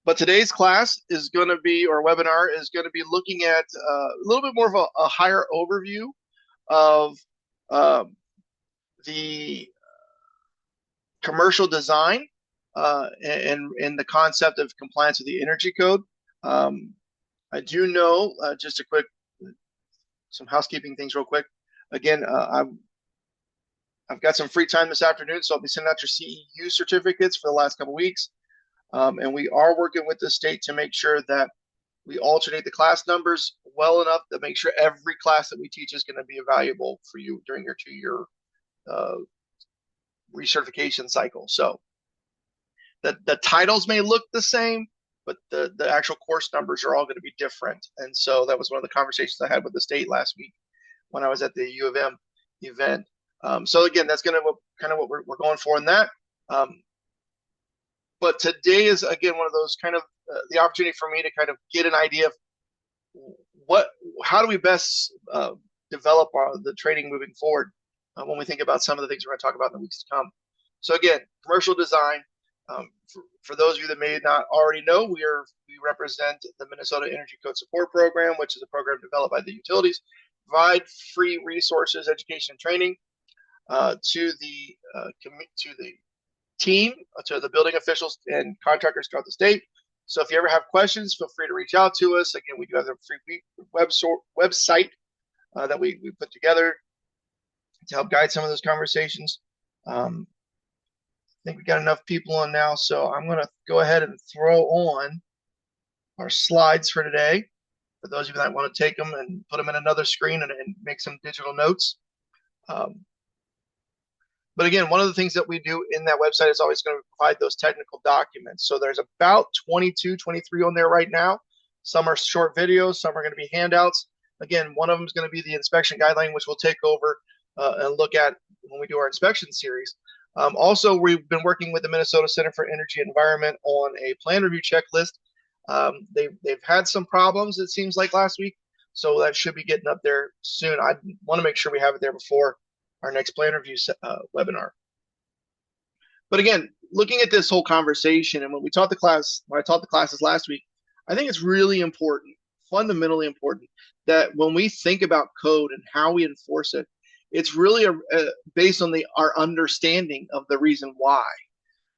But today's class is going to be, or webinar is going to be looking at a little bit more of a higher overview of um, the commercial design and the concept of compliance with the energy code. Um, I do know just a quick, some housekeeping things real quick. Again, I've got some free time this afternoon, so I'll be sending out your CEU certificates for the last couple weeks. And we are working with the state to make sure that we alternate the class numbers well enough to make sure every class that we teach is going to be valuable for you during your 2-year uh, recertification cycle. So the titles may look the same, but the actual course numbers are all going to be different. And so that was one of the conversations I had with the state last week when I was at the U of M event. So again, that's going to kind of what we're going for in that. But today is again one of those kind of the opportunity for me to kind of get an idea of how do we best develop the training moving forward when we think about some of the things we're going to talk about in the weeks to come. So again, commercial design. For those of you that may not already know, we represent the Minnesota Energy Code Support Program, which is a program developed by the utilities, provide free resources, education, and training to the team, to the building officials and contractors throughout the state. So if you ever have questions, feel free to reach out to us. Again, we do have a free website that we put together to help guide some of those conversations. I think we got enough people on now, so I'm going to go ahead and throw on our slides for today. For those of you that want to take them and put them in another screen and make some digital notes. But again, one of the things that we do in that website is always going to provide those technical documents. So there's about 22, 23 on there right now. Some are short videos, some are going to be handouts. Again, one of them is going to be the inspection guideline, which we'll take over and look at when we do our inspection series. Also, we've been working with the Minnesota Center for Energy and Environment on a plan review checklist. They've had some problems, it seems like, last week, so that should be getting up there soon. I want to make sure we have it there before our next plan review webinar. But again, looking at this whole conversation, and when I taught the classes last week, I think it's really important, fundamentally important, that when we think about code and how we enforce it, it's really based on our understanding of the reason why,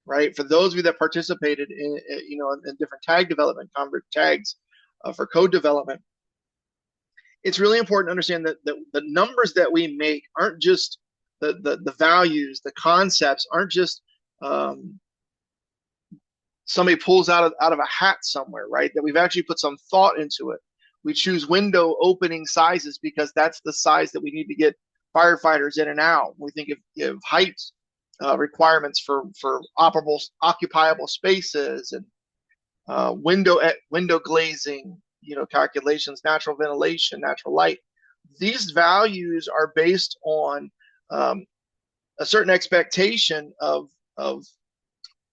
right? For those of you that participated in different tag development, tags for code development, it's really important to understand that the numbers that we make aren't just the values, the concepts aren't just somebody pulls out of a hat somewhere, right? That we've actually put some thought into it. We choose window opening sizes because that's the size that we need to get firefighters in and out. We think of height requirements for occupiable spaces and window glazing, calculations, natural ventilation, natural light. These values are based on a certain expectation of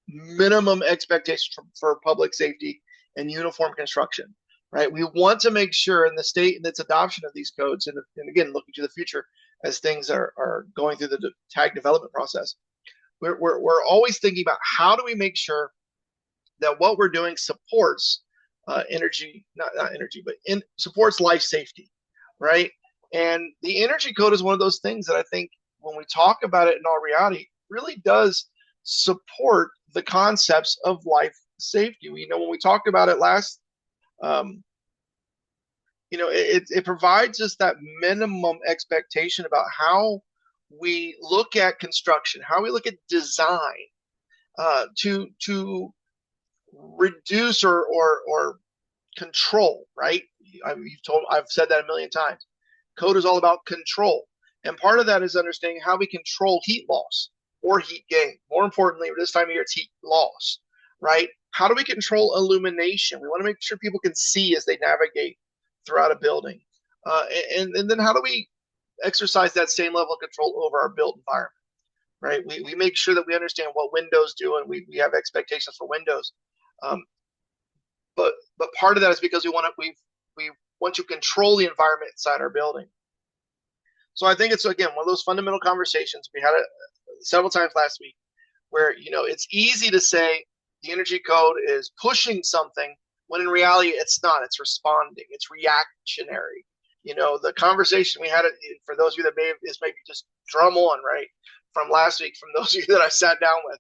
minimum expectations for public safety and uniform construction, right? We want to make sure in the state and its adoption of these codes, and again, looking to the future as things are going through the tag development process, we're always thinking about how do we make sure that what we're doing supports supports life safety, right? And the energy code is one of those things that I think when we talk about it in all reality, really does support the concepts of life safety. When we talked about it last, it provides us that minimum expectation about how we look at construction, how we look at design, to reduce or control, right? I've said that a million times. Code is all about control. And part of that is understanding how we control heat loss or heat gain. More importantly, this time of year, it's heat loss, right? How do we control illumination? We want to make sure people can see as they navigate throughout a building. And then how do we exercise that same level of control over our built environment, right? We make sure that we understand what windows do, and we have expectations for windows. But part of that is because we want to control the environment inside our building. So I think it's, again, one of those fundamental conversations. We had it several times last week. where, it's easy to say the energy code is pushing something when in reality it's not. It's responding. It's reactionary. The conversation we had, for those of you that maybe just drum on, right, from last week, from those of you that I sat down with.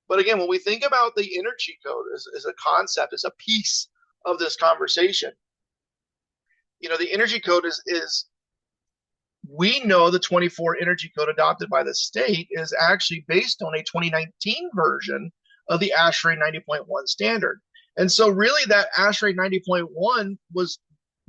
But again, when we think about the energy code as a concept, as a piece of this conversation, the energy code is we know the 24 energy code adopted by the state is actually based on a 2019 version of the ASHRAE 90.1 standard. And so really that ASHRAE 90.1 was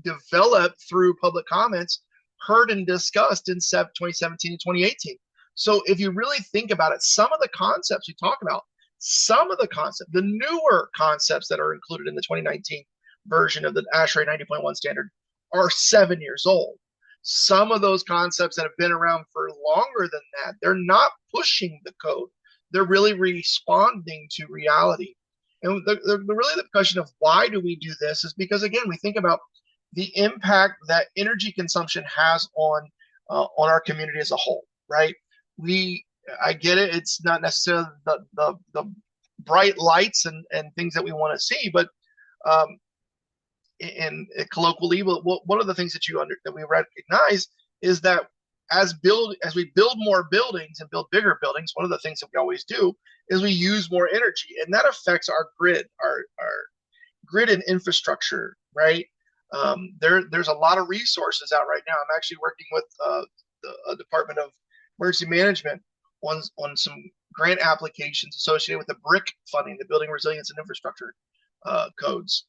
developed through public comments, heard and discussed in 2017 and 2018. So if you really think about it, some of the concepts we talk about, the newer concepts that are included in the 2019 version of the ASHRAE 90.1 standard are 7 years old. Some of those concepts that have been around for longer than that, they're not pushing the code. They're really responding to reality. And really the question of why do we do this is because, again, we think about the impact that energy consumption has on our community as a whole, right? I get it. It's not necessarily the bright lights and things that we want to see, but in colloquially, one of the things that we recognize is that as we build more buildings and build bigger buildings, one of the things that we always do is we use more energy, and that affects our grid, our grid and infrastructure, right? There's a lot of resources out right now. I'm actually working with the Department of Emergency Management on some grant applications associated with the BRIC funding, the Building Resilience and Infrastructure codes.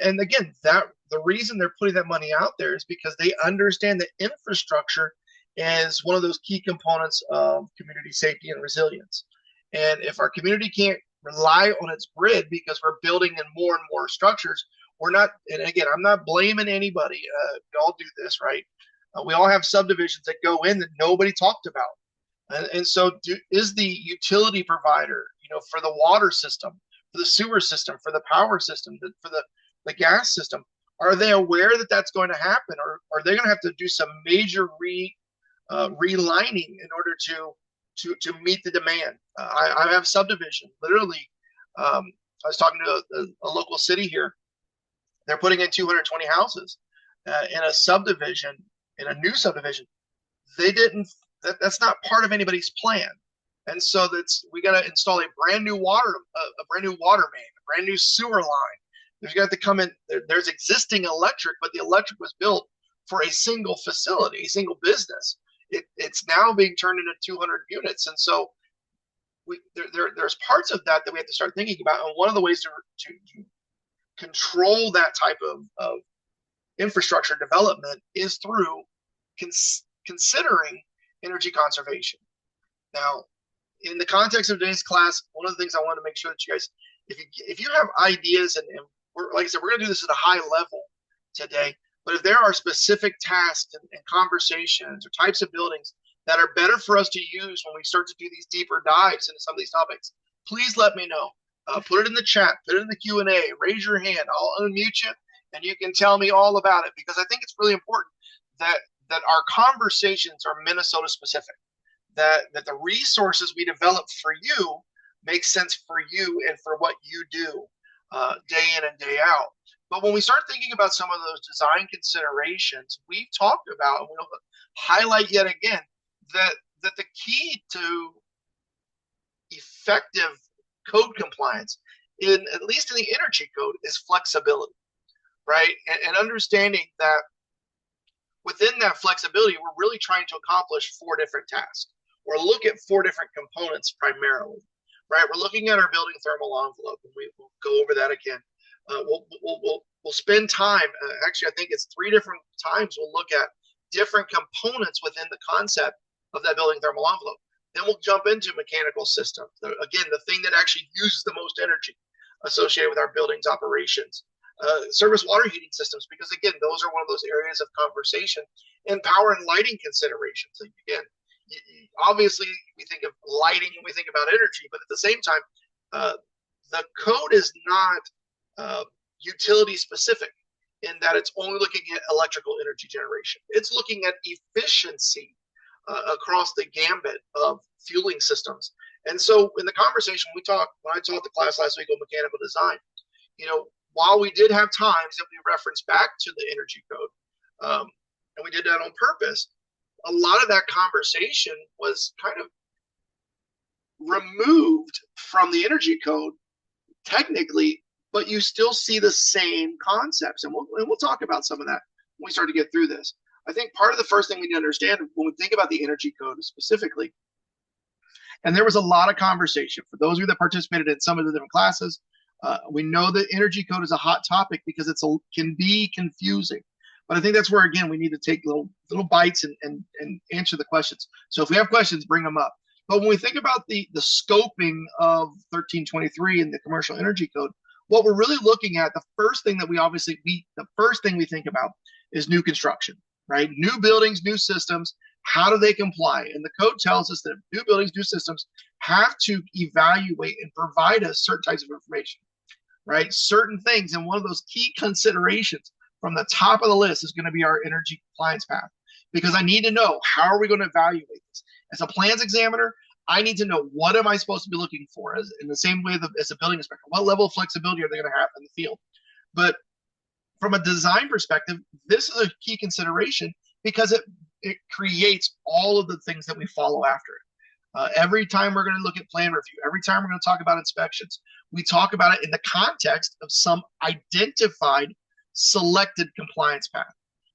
And again, the reason they're putting that money out there is because they understand that infrastructure is one of those key components of community safety and resilience. And if our community can't rely on its grid because we're building in more and more structures, we're not, and again, I'm not blaming anybody. We all do this, right? We all have subdivisions that go in that nobody talked about. And so is the utility provider, for the water system, for the sewer system, for the power system, for the gas system, are they aware that that's going to happen, or are they going to have to do some major relining in order to meet the demand? I have subdivision. Literally, I was talking to a local city here. They're putting in 220 houses in a subdivision, in a new subdivision. They didn't. That's not part of anybody's plan. And so we got to install a brand new water main, a brand new sewer line. There's got to come in. There's existing electric, but the electric was built for a single facility, a single business. It's now being turned into 200 units, and so there's parts of that we have to start thinking about. And one of the ways to control that type of infrastructure development is through considering energy conservation. Now, in the context of today's class, one of the things I want to make sure that you guys, if you have ideas, and like I said, we're going to do this at a high level today, but if there are specific tasks and conversations or types of buildings that are better for us to use when we start to do these deeper dives into some of these topics, please let me know. Put it in the chat, put it in the Q&A, raise your hand. I'll unmute you, and you can tell me all about it, because I think it's really important that our conversations are Minnesota specific. That the resources we develop for you make sense for you and for what you do day in and day out. But when we start thinking about some of those design considerations, we've talked about, and we'll highlight yet again, that the key to effective code compliance, at least in the energy code, is flexibility, right? And understanding that within that flexibility, we're really trying to accomplish 4 different tasks, or look at 4 different components primarily, right? We're looking at our building thermal envelope, and we will go over that again. We'll spend time. Actually, I think it's 3 different times we'll look at different components within the concept of that building thermal envelope. Then we'll jump into mechanical systems. Again, the thing that actually uses the most energy associated with our building's operations. Service water heating systems, because again, those are one of those areas of conversation, and power and lighting considerations. Again, obviously we think of lighting and we think about energy, but at the same time, the code is not utility specific in that it's only looking at electrical energy generation. It's looking at efficiency across the gambit of fueling systems And so in the conversation when I taught the class last week on mechanical design, while we did have times that we referenced back to the energy code, and we did that on purpose, a lot of that conversation was kind of removed from the energy code technically, but you still see the same concepts. And we'll talk about some of that when we start to get through this. I think part of the first thing we need to understand when we think about the energy code specifically, and there was a lot of conversation for those of you that participated in some of the different classes. We know that energy code is a hot topic because it can be confusing. But I think that's where, again, we need to take little bites and answer the questions. So if we have questions, bring them up. But when we think about the scoping of 1323 in the commercial energy code, what we're really looking at, the first thing we think about is new construction, right? New buildings, new systems. How do they comply? And the code tells us that new buildings, new systems have to evaluate and provide us certain types of information, right? Certain things. And one of those key considerations from the top of the list is going to be our energy compliance path, because I need to know, how are we going to evaluate this? As a plans examiner, I need to know, what am I supposed to be looking for? In the same way as a building inspector, what level of flexibility are they going to have in the field? But from a design perspective, this is a key consideration because it creates all of the things that we follow after it. Every time we're going to look at plan review, every time we're going to talk about inspections, we talk about it in the context of some identified selected compliance path.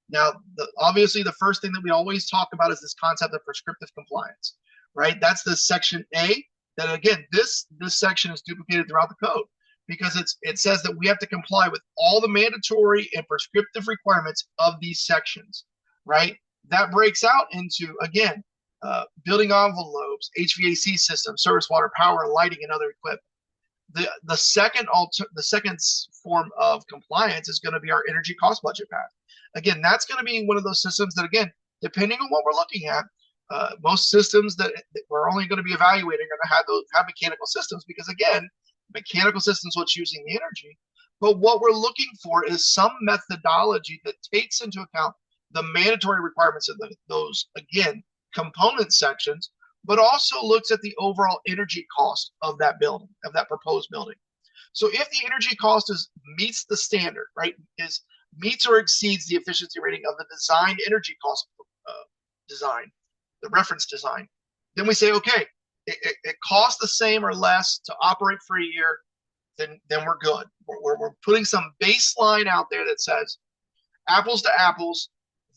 Now, obviously, the first thing that we always talk about is this concept of prescriptive compliance, right? That's the section A. That, again, this section is duplicated throughout the code because it says that we have to comply with all the mandatory and prescriptive requirements of these sections, right? That breaks out into, again, building envelopes, HVAC systems, service water, power, lighting, and other equipment. The second form of compliance is going to be our energy cost budget path. Again, that's going to be one of those systems that, again, depending on what we're looking at, most systems that we're only going to be evaluating are going to have mechanical systems because, again, mechanical systems what's using the energy. But what we're looking for is some methodology that takes into account the mandatory requirements of those, again, component sections, but also looks at the overall energy cost of that building, of that proposed building. So if the energy cost meets the standard, right, meets or exceeds the efficiency rating of the design energy cost design, the reference design, then we say, okay, it costs the same or less to operate for a year, then we're good. We're putting some baseline out there that says, apples to apples,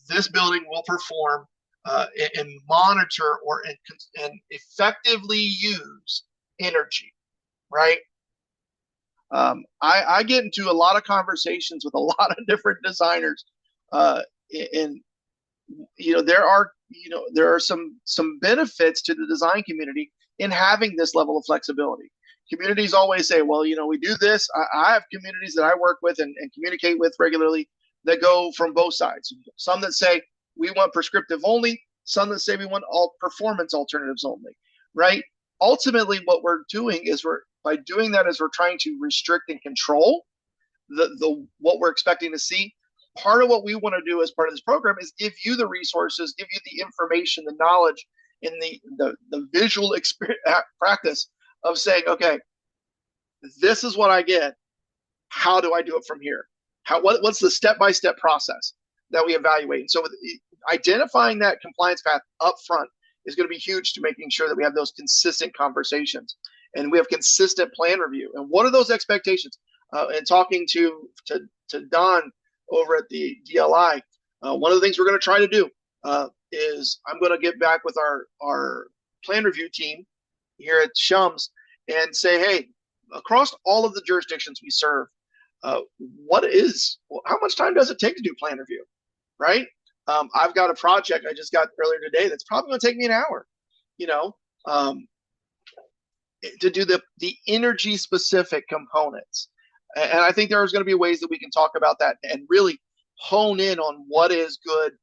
this building will perform and monitor and effectively use energy, right? I get into a lot of conversations with a lot of different designers, and there are some benefits to the design community in having this level of flexibility. Communities always say, well, we do this. I have communities that I work with and communicate with regularly that go from both sides. Some that say we want prescriptive only, some that say we want all performance alternatives only, right? Ultimately, what we're doing is we're trying to restrict and control what we're expecting to see. Part of what we want to do as part of this program is give you the resources, give you the information, the knowledge, and the visual experience, practice of saying, okay, this is what I get. How do I do it from here? What's the step-by-step process that we evaluate? And so identifying that compliance path up front is going to be huge to making sure that we have those consistent conversations and we have consistent plan review. And what are those expectations? And talking to Don over at the DLI, one of the things we're going to try to do is I'm going to get back with our plan review team here at SHUMS and say, hey, across all of the jurisdictions we serve, how much time does it take to do plan review, right? I've got a project I just got earlier today that's probably going to take me an hour, to do the energy specific components. And I think there's going to be ways that we can talk about that and really hone in on what is good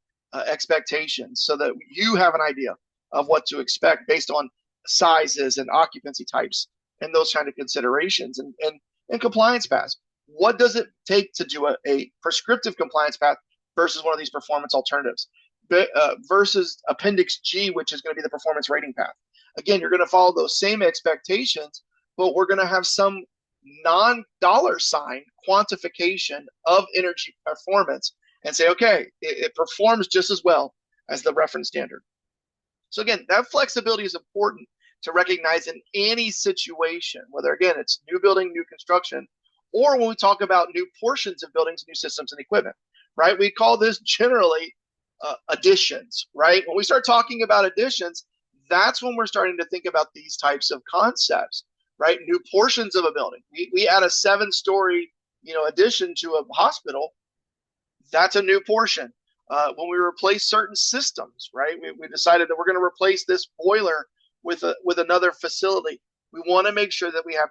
expectations so that you have an idea of what to expect based on sizes and occupancy types and those kind of considerations and compliance paths. What does it take to do a prescriptive compliance path versus one of these performance alternatives versus Appendix G, which is going to be the performance rating path? Again, you're going to follow those same expectations, but we're going to have some non-dollar sign quantification of energy performance and say, okay, it performs just as well as the reference standard. So again, that flexibility is important to recognize in any situation, whether again it's new building, new construction, or when we talk about new portions of buildings, new systems and equipment, right? We call this generally additions, right? When we start talking about additions, that's when we're starting to think about these types of concepts, right? New portions of a building. We add a 7-story, addition to a hospital. That's a new portion. When we replace certain systems, right? We decided that we're going to replace this boiler with another facility. We want to make sure that we have,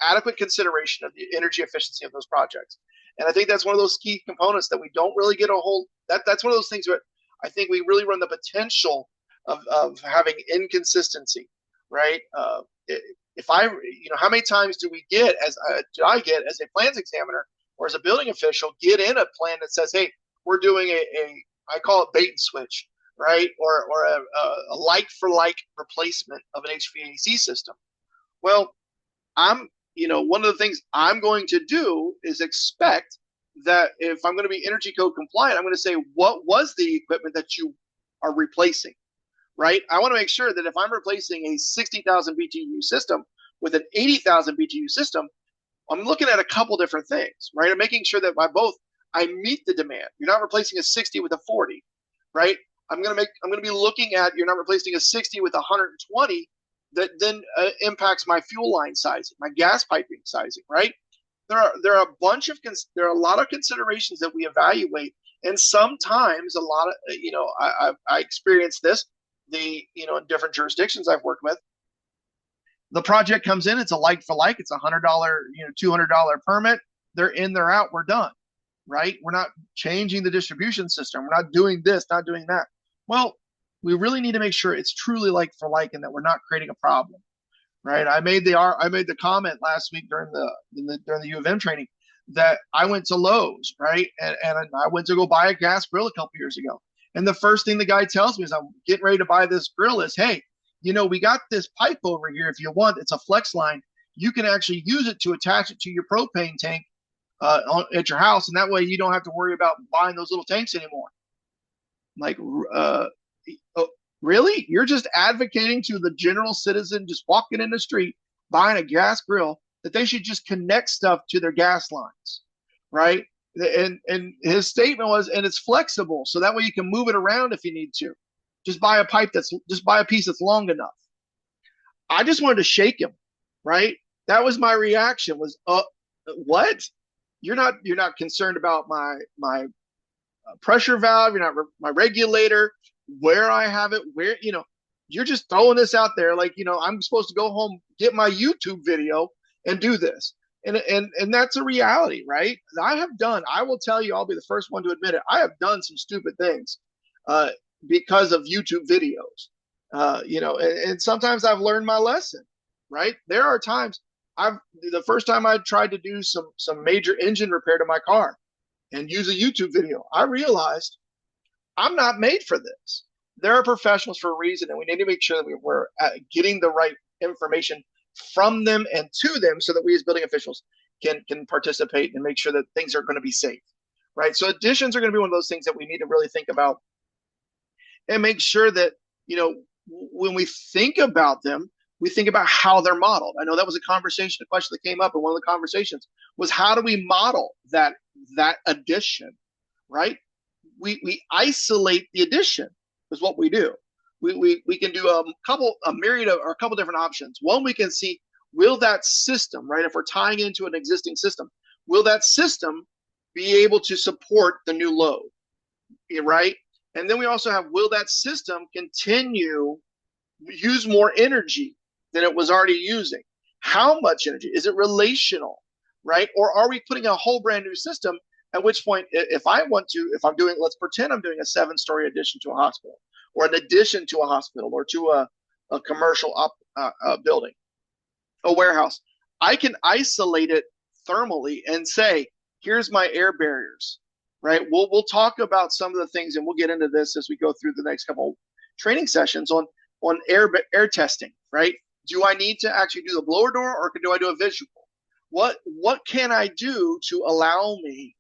adequate consideration of the energy efficiency of those projects. And I think that's one of those key components that we don't really get a hold. That's one of those things where I think we really run the potential of having inconsistency, right? If I, how many times do I get as a plans examiner or as a building official get in a plan that says, hey, we're doing I call it bait and switch, right? Or a like for like replacement of an HVAC system. Well, one of the things I'm going to do is expect that if I'm going to be energy code compliant, I'm going to say, what was the equipment that you are replacing, right? I want to make sure that if I'm replacing a 60,000 BTU system with an 80,000 BTU system, I'm looking at a couple different things, right? I'm making sure that by both I meet the demand. You're not replacing a 60 with a 40, right? I'm going to be looking at, you're not replacing a 60 with 120 that then impacts my fuel line sizing, my gas piping sizing, right? There are a lot of considerations that we evaluate, and sometimes a lot of I experienced this in different jurisdictions I've worked with. The project comes in, it's a like for like, it's $100, $200 permit. They're in, they're out, we're done, right? We're not changing the distribution system. We're not doing this, not doing that. Well, we really need to make sure it's truly like for like and that we're not creating a problem, right? I made the comment last week during the U of M training that I went to Lowe's, right? And I went to go buy a gas grill a couple years ago. And the first thing the guy tells me is I'm getting ready to buy this grill is, hey, we got this pipe over here. If you want, it's a flex line. You can actually use it to attach it to your propane tank at your house. And that way you don't have to worry about buying those little tanks anymore. Like, really? You're just advocating to the general citizen just walking in the street, buying a gas grill, that they should just connect stuff to their gas lines, right? And his statement was, and it's flexible, so that way you can move it around if you need to. Just buy a piece that's long enough. I just wanted to shake him, right? That was my reaction was, what? You're not concerned about my pressure valve. You're not my regulator, where I have it, where, you're just throwing this out there. Like, I'm supposed to go home, get my YouTube video and do this. And that's a reality, right? I will tell you, I'll be the first one to admit it. I have done some stupid things because of YouTube videos, and sometimes I've learned my lesson, right? There are times the first time I tried to do some major engine repair to my car and use a YouTube video, I realized I'm not made for this. There are professionals for a reason, and we need to make sure that we're getting the right information from them and to them so that we as building officials can participate and make sure that things are going to be safe, right? So additions are going to be one of those things that we need to really think about and make sure that, when we think about them, we think about how they're modeled. I know that was a question that came up in one of the conversations was, how do we model that addition, right? We isolate the addition is what we do. We can do a myriad or a couple different options. One, we can see, will that system, right? If we're tying into an existing system, will that system be able to support the new load, right? And then we also have, will that system continue use more energy than it was already using? How much energy? Is it relational, right? Or are we putting a whole brand new system? At which point, if let's pretend I'm doing a 7-story addition to a hospital, or an addition to a hospital, or to a commercial building, a warehouse, I can isolate it thermally and say, here's my air barriers, right? We'll talk about some of the things, and we'll get into this as we go through the next couple training sessions on on air testing, right? Do I need to actually do the blower door, or do I do a visual? What can I do to allow me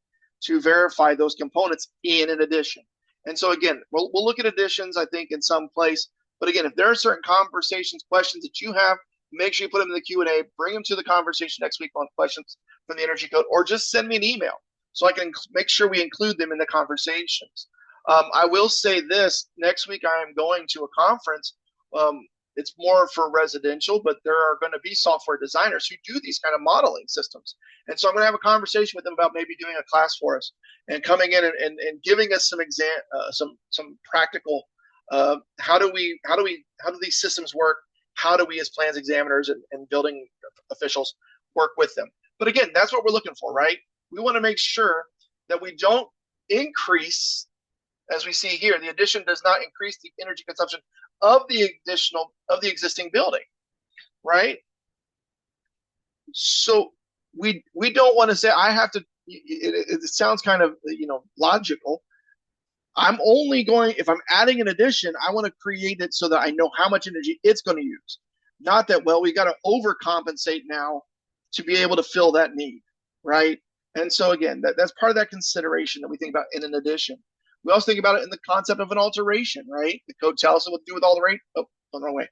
to verify those components in an addition? And so again, we'll look at additions, I think, in some place. But again, if there are certain conversations, questions that you have, make sure you put them in the Q&A, bring them to the conversation next week on questions from the Energy Code, or just send me an email so I can make sure we include them in the conversations. I will say this, next week I am going to a conference. It's more for residential, but there are going to be software designers who do these kind of modeling systems. And so I'm going to have a conversation with them about maybe doing a class for us and coming in and giving us some practical, how do these systems work? How do we as plans examiners and building officials work with them? But again, that's what we're looking for, right? We want to make sure that we don't increase, as we see here, the addition does not increase the energy consumption of the existing building, right? So we don't want to say I have to. It sounds kind of logical. I'm only going, if I'm adding an addition, I want to create it so that I know how much energy it's going to use. Not that, well, we got to overcompensate now to be able to fill that need, right? And so again, that's part of that consideration that we think about in an addition. We also think about it in the concept of an alteration, right? The code tells us what to do with all the rate. Oh, the wrong way.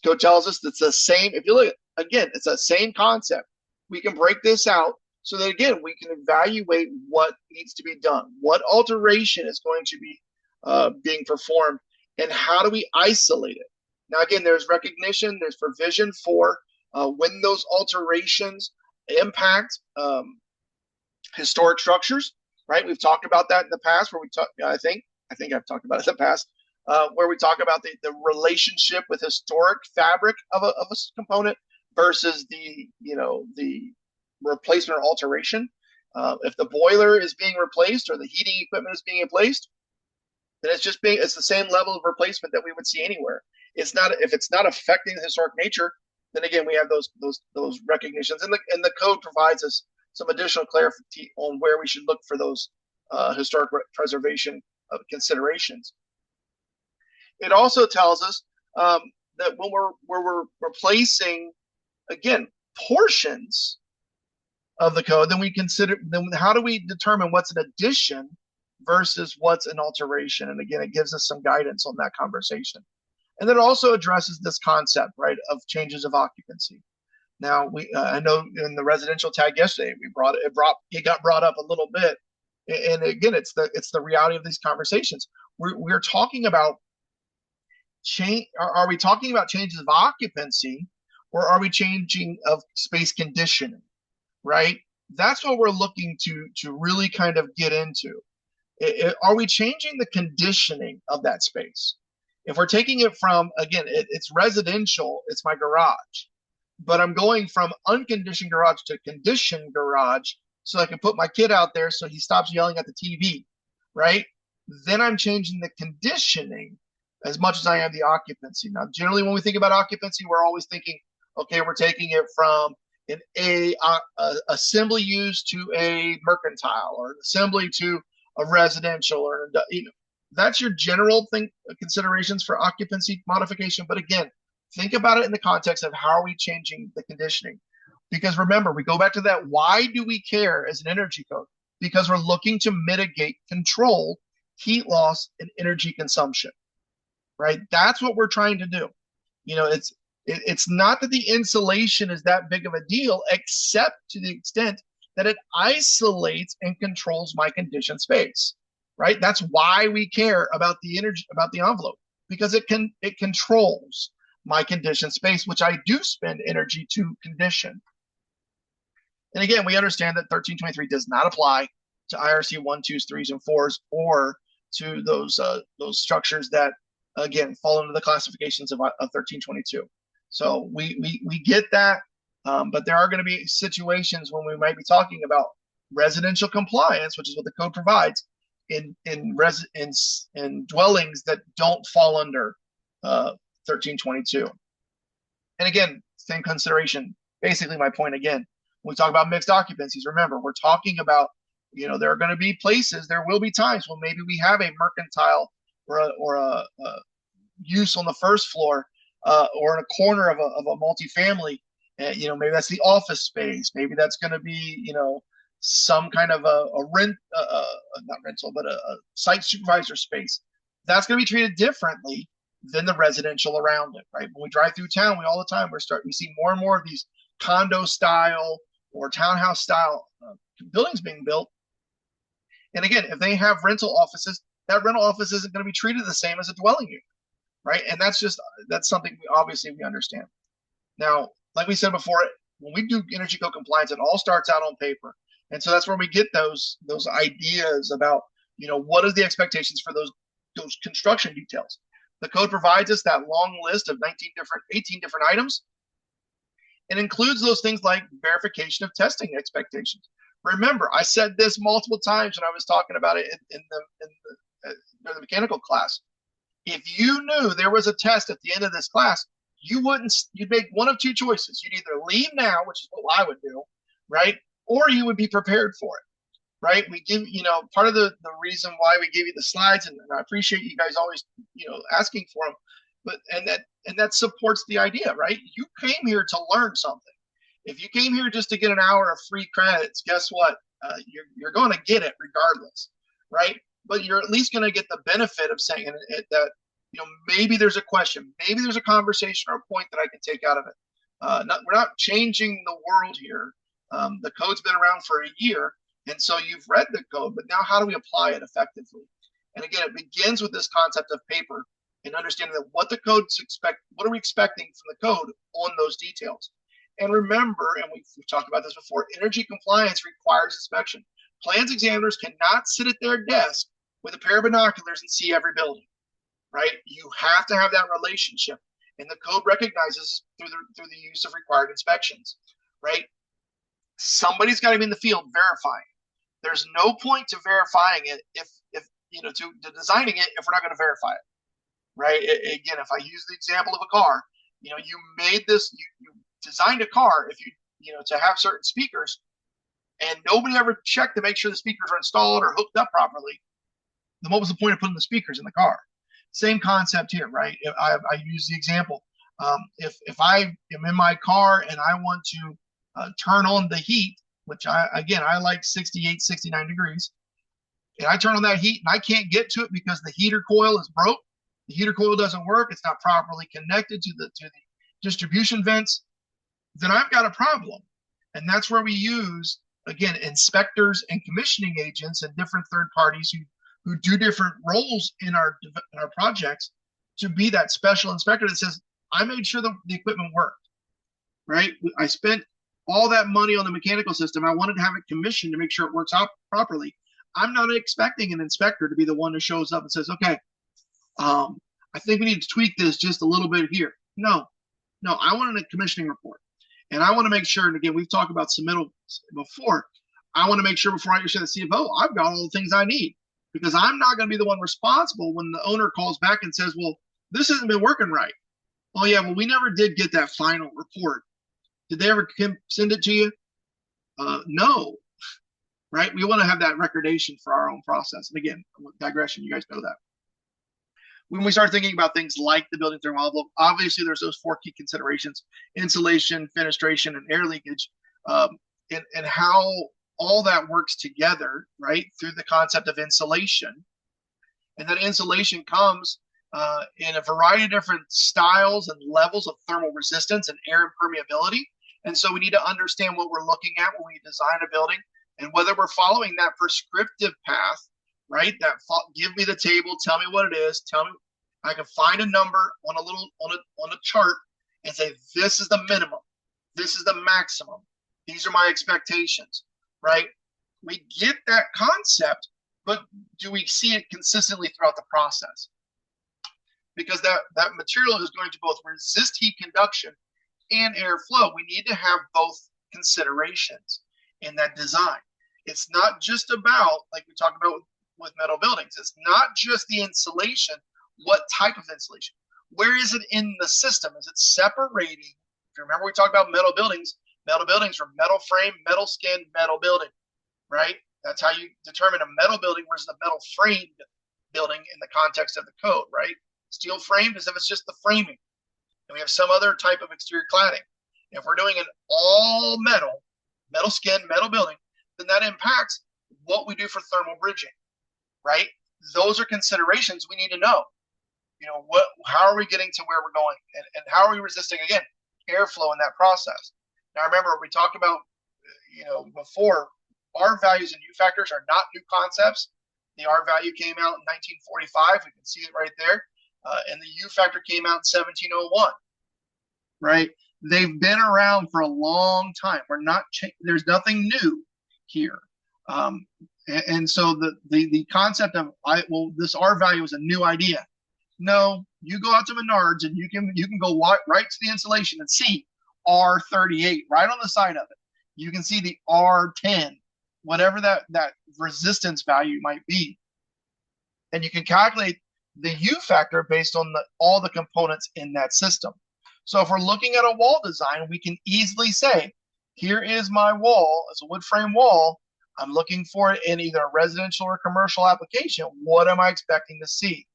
The code tells us it's the same. If you look at, again, it's the same concept. We can break this out so that, again, we can evaluate what needs to be done, what alteration is going to be being performed, and how do we isolate it. Now, again, there's recognition, there's provision for when those alterations impact historic structures, right? We've talked about that in the past where we talk, I think I've talked about it in the past, where we talk about the relationship with historic fabric of a component versus the replacement or alteration. If the boiler is being replaced or the heating equipment is being replaced, then it's the same level of replacement that we would see anywhere. It's not, if it's not affecting the historic nature, then again we have those recognitions, and the code provides us some additional clarity on where we should look for those historic preservation considerations. It also tells us that when we're replacing, again, portions of the code, then how do we determine what's an addition versus what's an alteration? And again, it gives us some guidance on that conversation. And then it also addresses this concept, right, of changes of occupancy. Now, I know in the residential tag yesterday, it got brought up a little bit. And again, it's the reality of these conversations. We're talking about change. Are we talking about changes of occupancy, or are we changing of space conditioning? Right? That's what we're looking to really kind of get into. Are we changing the conditioning of that space? If we're taking it from, again, it's residential, it's my garage, but I'm going from unconditioned garage to conditioned garage so I can put my kid out there so he stops yelling at the TV, right? Then I'm changing the conditioning as much as I am the occupancy. Now, generally, when we think about occupancy, we're always thinking, okay, we're taking it from an assembly use to a mercantile, or an assembly to a residential, or that's your general considerations for occupancy modification. But again, think about it in the context of how are we changing the conditioning? Because remember, we go back to that. Why do we care as an energy code? Because we're looking to mitigate, control heat loss and energy consumption, right? That's what we're trying to do. It's not that the insulation is that big of a deal, except to the extent that it isolates and controls my conditioned space, right? That's why we care about the energy, about the envelope, because it controls my conditioned space, which I do spend energy to condition. And again, we understand that 1323 does not apply to IRC 1, 2s, 3s, and 4s, or to those structures that, again, fall into the classifications of 1322. So we get that, but there are going to be situations when we might be talking about residential compliance, which is what the code provides, in dwellings that don't fall under 1322. And again, same consideration. Basically, my point again, when we talk about mixed occupancies, remember, we're talking about, there are going to be places, there will be times when maybe we have a mercantile or a use on the first floor, or in a corner of a multifamily. Maybe that's the office space. Maybe that's going to be, some kind of a rent, not rental, but a site supervisor space. That's going to be treated differently than the residential around it, right? When we drive through town, we all the time we see more and more of these condo style or townhouse style buildings being built. And again, if they have rental offices, that rental office isn't going to be treated the same as a dwelling unit, right? And that's something we understand. Now, like we said before, when we do energy code compliance, it all starts out on paper. And so that's where we get those ideas about, what are the expectations for those construction details. The code provides us that long list of 18 different items, and includes those things like verification of testing expectations. Remember, I said this multiple times when I was talking about it in the mechanical class. If you knew there was a test at the end of this class, you'd make one of two choices. You'd either leave now, which is what I would do, right? Or you would be prepared for it, right? We give, part of the reason why we give you the slides, and I appreciate you guys always, asking for them, but, and that supports the idea, right? You came here to learn something. If you came here just to get an hour of free credits, guess what? You're going to get it regardless, right? But you're at least going to get the benefit of saying that, maybe there's a question, maybe there's a conversation or a point that I can take out of it. We're not changing the world here. The code's been around for a year, and so you've read the code, but now how do we apply it effectively? And again, it begins with this concept of paper and understanding that what are we expecting from the code on those details. And remember, and we've talked about this before, energy compliance requires inspection. Plans examiners cannot sit at their desk with a pair of binoculars and see every building, right? You have to have that relationship, and the code recognizes through the use of required inspections, right? Somebody's got to be in the field verifying. There's no point to verifying it if to designing it if we're not going to verify it, right? Again, if I use the example of a car, you made this, you designed a car to have certain speakers, and nobody ever checked to make sure the speakers are installed or hooked up properly, then what was the point of putting the speakers in the car? Same concept here, right? I use the example. If I am in my car and I want to turn on the heat, which I like 68, 69 degrees, and I turn on that heat and I can't get to it because the heater coil is broke, the heater coil doesn't work, it's not properly connected to the distribution vents, then I've got a problem. And that's where we use, again, inspectors and commissioning agents and different third parties who do different roles in our projects to be that special inspector that says, I made sure the equipment worked, right? I spent all that money on the mechanical system. I wanted to have it commissioned to make sure it works out properly. I'm not expecting an inspector to be the one who shows up and says, okay, I think we need to tweak this just a little bit here. No, I want a commissioning report. And I want to make sure, and again, we've talked about submittal before, I want to make sure before I issue the CFO, I've got all the things I need, because I'm not going to be the one responsible when the owner calls back and says, well, this hasn't been working right. Oh yeah, well, we never did get that final report. Did they ever send it to you? No, right? We want to have that recordation for our own process. And again, digression, you guys know that. When we start thinking about things like the building thermal envelope, obviously there's those four key considerations: insulation, fenestration, and air leakage, and how all that works together, right, through the concept of insulation. And that insulation comes in a variety of different styles and levels of thermal resistance and air impermeability. And so we need to understand what we're looking at when we design a building, and whether we're following that prescriptive path, right? Give me the table, tell me what it is, tell me, I can find a number on a chart and say, this is the minimum, this is the maximum, these are my expectations, right? We get that concept, but do we see it consistently throughout the process? Because that material is going to both resist heat conduction and airflow. We need to have both considerations in that design. It's not just about, like we talked about with metal buildings, it's not just the insulation. What type of insulation? Where is it in the system? Is it separating? If you remember, we talked about metal buildings. Metal buildings are metal frame, metal skin, metal building, right? That's how you determine a metal building versus a metal framed building in the context of the code, right? steel framed as if it's just the framing. And we have some other type of exterior cladding. If we're doing an all metal, metal skin, metal building, then that impacts what we do for thermal bridging, right? Those are considerations we need to know. How are we getting to where we're going, and how are we resisting, again, airflow in that process? Now, remember, we talked about, before, R values and U factors are not new concepts. The R value came out in 1945. We can see it right there. And the U factor came out in 1701, right? They've been around for a long time. There's nothing new here. And so the concept of this R value is a new idea. No, you go out to Menards and you can go right to the insulation and see R38 right on the side of it. You can see the R10, whatever that resistance value might be, and you can calculate the U factor based on all the components in that system. So if we're looking at a wall design, we can easily say, here is my wall. It's a wood frame wall. I'm looking for it in either a residential or commercial application. What am I expecting to see?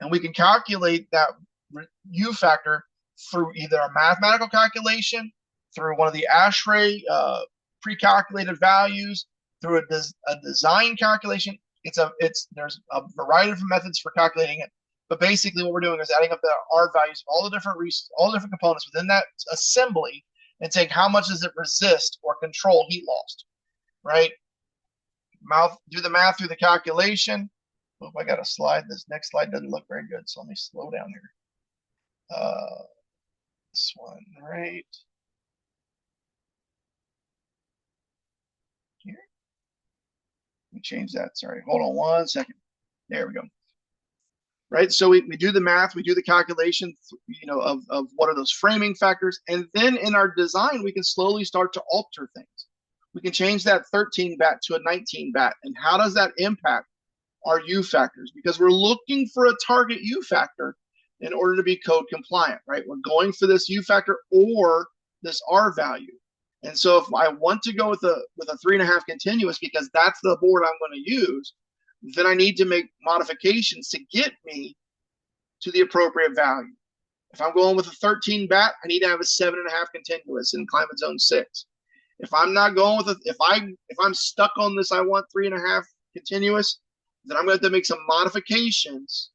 And we can calculate that U factor through either a mathematical calculation, through one of the ASHRAE pre-calculated values, through a design calculation. There's a variety of methods for calculating it, but basically what we're doing is adding up the R values of all the different components within that assembly and saying how much does it resist or control heat loss, right? Do the math through the calculation. Oh, I got a slide. This next slide doesn't look very good, so let me slow down here. This one, right here. Let me change that. Sorry, hold on 1 second. There we go. Right, so we do the math, we do the calculation, of what are those framing factors, and then in our design, we can slowly start to alter things. We can change that 13 batt to a 19 batt, and how does that impact our U factors? Because we're looking for a target U factor in order to be code compliant, right? We're going for this U factor or this R value. And so if I want to go with a 3.5 continuous because that's the board I'm going to use, then I need to make modifications to get me to the appropriate value. If I'm going with a 13 batt, I need to have a 7.5 continuous in climate zone 6. If I'm not going with if I'm stuck on this, I want 3.5 continuous, then I'm going to have to make some modifications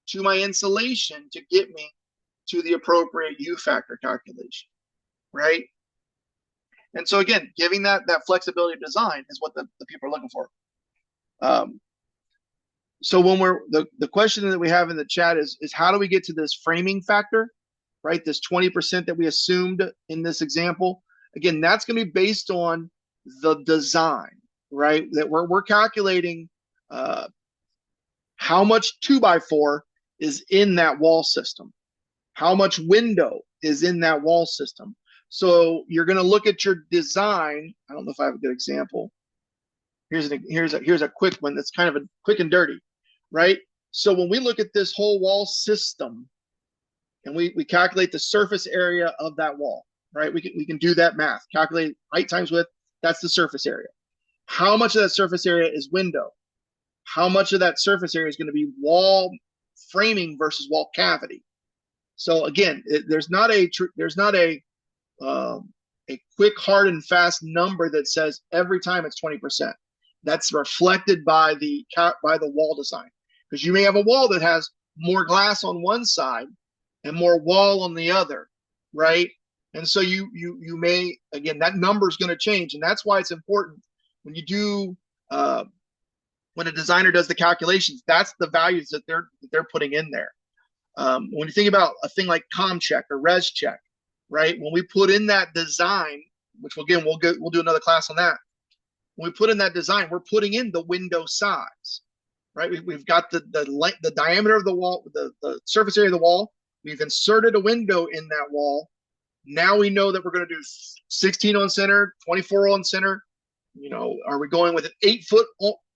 to my insulation to get me to the appropriate U factor calculation, right? And so again, giving that flexibility of design is what the people are looking for. So when the question that we have in the chat is how do we get to this framing factor, right? This 20% that we assumed in this example. Again, that's going to be based on the design, right? That we're calculating how much 2x4 is in that wall system, how much window is in that wall system. So you're going to look at your design. I don't know if I have a good example. Here's a quick one that's kind of a quick and dirty, right? So when we look at this whole wall system and we calculate the surface area of that wall, right? We can do that math, calculate height times width. That's the surface area. How much of that surface area is window? How much of that surface area is going to be wall framing versus wall cavity? So again, there's not a quick, hard, and fast number that says every time it's 20%. That's reflected by the wall design, because you may have a wall that has more glass on one side and more wall on the other, right? And so you may, again, that number is going to change, and that's why it's important when you do when a designer does the calculations. That's the values that they're putting in there. When you think about a thing like ComCheck or ResCheck, right? When we put in that design, which we'll do another class on that. When we put in that design, we're putting in the window size, right? We've got the diameter of the wall, the surface area of the wall. We've inserted a window in that wall. Now we know that we're going to do 16 on center, 24 on center. Are we going with an 8-foot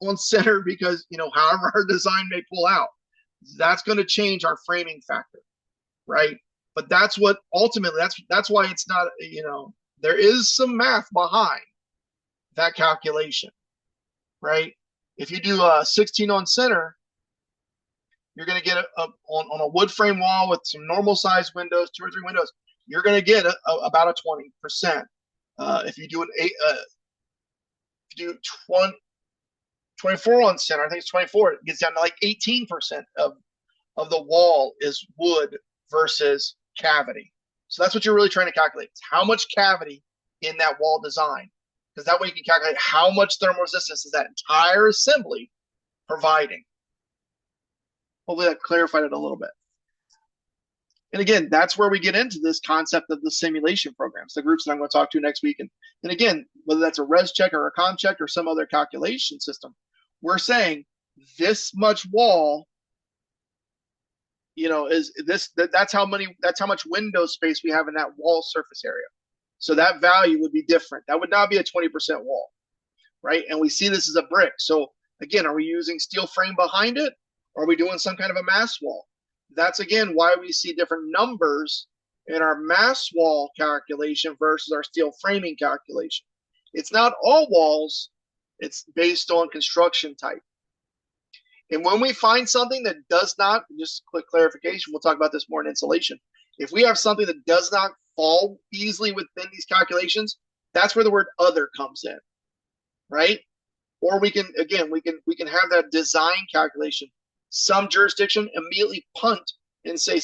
on center because, however our design may pull out? That's going to change our framing factor, right? But that's what ultimately, that's why it's not, there is some math behind that calculation, right? If you do 16 on center, you're going to get on a wood frame wall with some normal size windows, 2 or 3 windows, you're going to get about a 20%. If you do do 24 on center, I think it's 24, it gets down to like 18% of the wall is wood versus cavity. So that's what you're really trying to calculate. It's how much cavity in that wall design, because that way you can calculate how much thermal resistance is that entire assembly providing. Hopefully that clarified it a little bit. And again, that's where we get into this concept of the simulation programs, the groups that I'm going to talk to next week. And again, whether that's a res check or a com check or some other calculation system, we're saying this much wall, is this, that's how much window space we have in that wall surface area. So that value would be different. That would not be a 20% wall, right? And we see this as a brick. So again, are we using steel frame behind it? Or are we doing some kind of a mass wall? That's again why we see different numbers in our mass wall calculation versus our steel framing calculation. It's not all walls, it's based on construction type. And when we find something that does not, just quick clarification, we'll talk about this more in insulation. If we have something that does not fall easily within these calculations, that's where the word other comes in, right? Or we can have that design calculation. Some jurisdiction immediately punt and say,